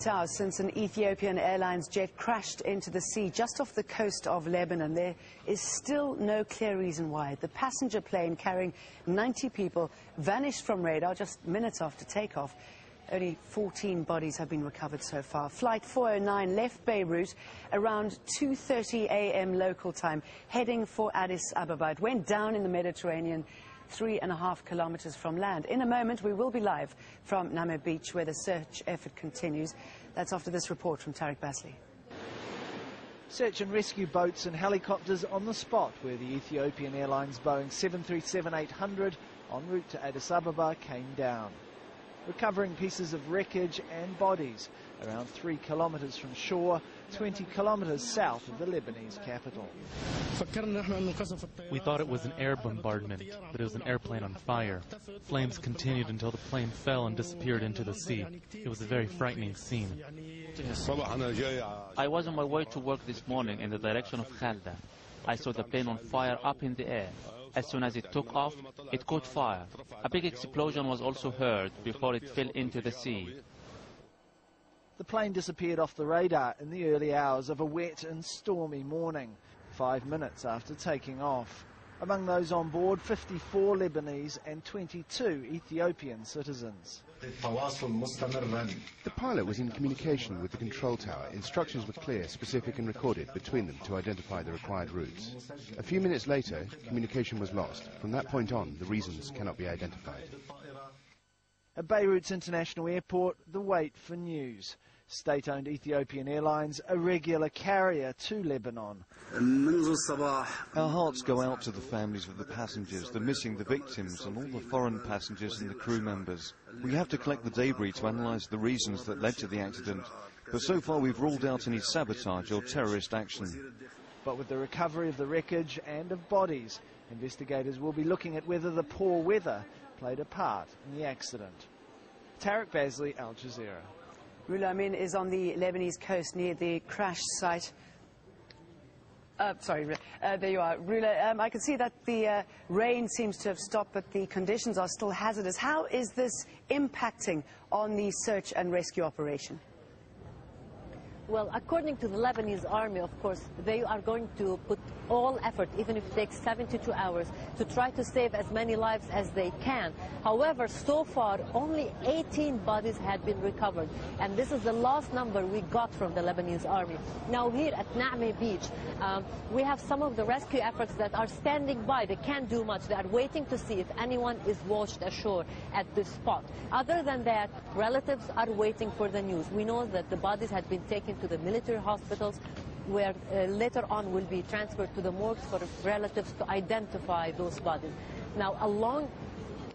Hours since an Ethiopian Airlines jet crashed into the sea just off the coast of Lebanon. There is still no clear reason why. The passenger plane carrying 90 people vanished from radar just minutes after takeoff. Only 14 bodies have been recovered so far. Flight 409 left Beirut around 2:30 a.m. local time, heading for Addis Ababa. It went down in the Mediterranean 3.5 kilometers from land. In a moment, we will be live from Namib Beach, where the search effort continues. That's after this report from Tariq Basley. Search and rescue boats and helicopters on the spot where the Ethiopian Airlines Boeing 737-800 en route to Addis Ababa came down. Recovering pieces of wreckage and bodies around 3 kilometers from shore, 20 kilometers south of the Lebanese capital. We thought it was an air bombardment, but it was an airplane on fire. Flames continued until the plane fell and disappeared into the sea. It was a very frightening scene. I was on my way to work this morning in the direction of Khalda. I saw the plane on fire up in the air. As soon as it took off, it caught fire. A big explosion was also heard before it fell into the sea. The plane disappeared off the radar in the early hours of a wet and stormy morning, 5 minutes after taking off. Among those on board, 54 Lebanese and 22 Ethiopian citizens. The pilot was in communication with the control tower. Instructions were clear, specific and recorded between them to identify the required routes. A few minutes later, communication was lost. From that point on, the reasons cannot be identified. At Beirut's international airport, the wait for news. State-owned Ethiopian Airlines, a regular carrier to Lebanon. Our hearts go out to the families of the passengers, the missing, the victims, and all the foreign passengers and the crew members. We have to collect the debris to analyse the reasons that led to the accident, but so far we've ruled out any sabotage or terrorist action. But with the recovery of the wreckage and of bodies, investigators will be looking at whether the poor weather played a part in the accident. Tariq Basley, Al Jazeera. Rula Amin is on the Lebanese coast near the crash site. There you are. Rula, I can see that the rain seems to have stopped, but the conditions are still hazardous. How is this impacting on the search and rescue operation? Well, according to the Lebanese army, of course, they are going to put all effort, even if it takes 72 hours, to try to save as many lives as they can. However, so far, only 18 bodies had been recovered. And this is the last number we got from the Lebanese army. Now, here at Namib Beach, we have some of the rescue efforts that are standing by. They can't do much. They are waiting to see if anyone is washed ashore at this spot. Other than that, relatives are waiting for the news. We know that the bodies had been taken to the military hospitals, where later on will be transferred to the morgues for relatives to identify those bodies. Now,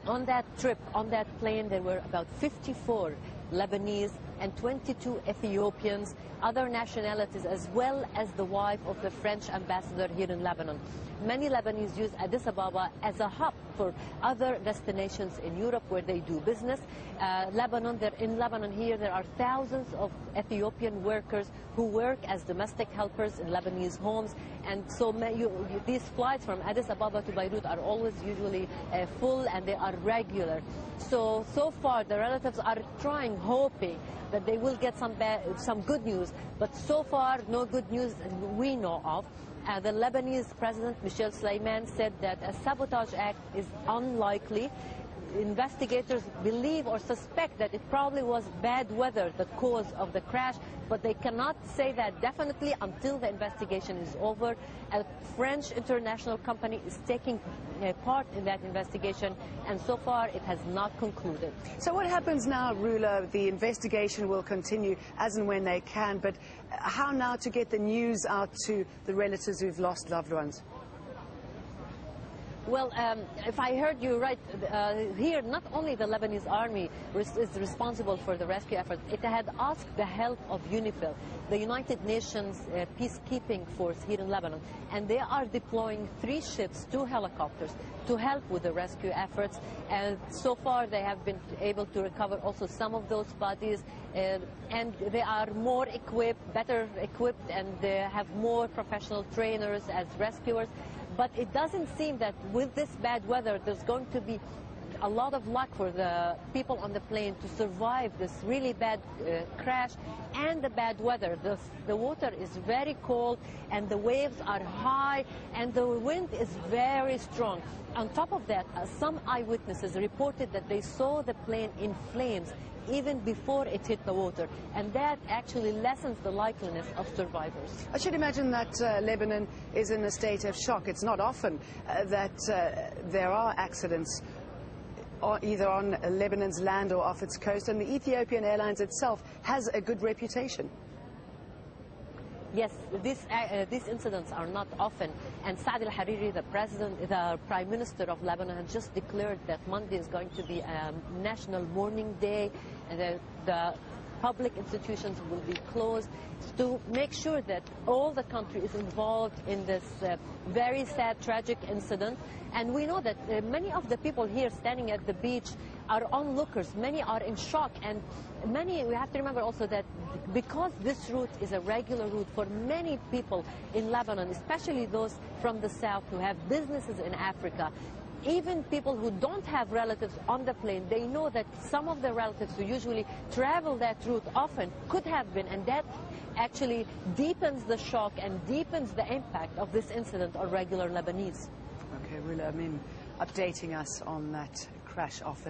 on that trip, on that plane, there were about 54 Lebanese and 22 Ethiopians, other nationalities, as well as the wife of the French ambassador here in Lebanon. Many Lebanese use Addis Ababa as a hub for other destinations in Europe where they do business. In Lebanon here, there are thousands of Ethiopian workers who work as domestic helpers in Lebanese homes. And so these flights from Addis Ababa to Beirut are always usually full, and they are regular. So far, the relatives are trying, hoping that they will get some good news. But so far, no good news we know of. The Lebanese President Michel Sleiman said that a sabotage act is unlikely. Investigators believe or suspect that it probably was bad weather the cause of the crash, but they cannot say that definitely until the investigation is over. A French international company is taking part in that investigation, and so far it has not concluded. So what happens now, Rula? The investigation will continue as and when they can, but how now to get the news out to the relatives who've lost loved ones? Well, if I heard you right, here not only the Lebanese army is responsible for the rescue effort, it had asked the help of UNIFIL, the United Nations peacekeeping force here in Lebanon, and they are deploying 3 ships, 2 helicopters to help with the rescue efforts. And so far they have been able to recover also some of those bodies, and they are more equipped, better equipped, and they have more professional trainers as rescuers. But it doesn't seem that with this bad weather there's going to be a lot of luck for the people on the plane to survive this really bad crash and the bad weather. The water is very cold and the waves are high and the wind is very strong. On top of that, some eyewitnesses reported that they saw the plane in flames even before it hit the water, and that actually lessens the likeliness of survivors. I should imagine that Lebanon is in a state of shock. It's not often that there are accidents either on Lebanon's land or off its coast, and the Ethiopian Airlines itself has a good reputation. Yes, these incidents are not often, and Saad al-Hariri, the Prime Minister of Lebanon, has just declared that Monday is going to be a national mourning day, and the public institutions will be closed to make sure that all the country is involved in this very sad, tragic incident. And we know that many of the people here standing at the beach are onlookers. Many are in shock, and we have to remember also that because this route is a regular route for many people in Lebanon, especially those from the south who have businesses in Africa, even people who don't have relatives on the plane, they know that some of the relatives who usually travel that route often could have been, and that actually deepens the shock and deepens the impact of this incident on regular Lebanese. Okay, Rula Amin updating us on that crash off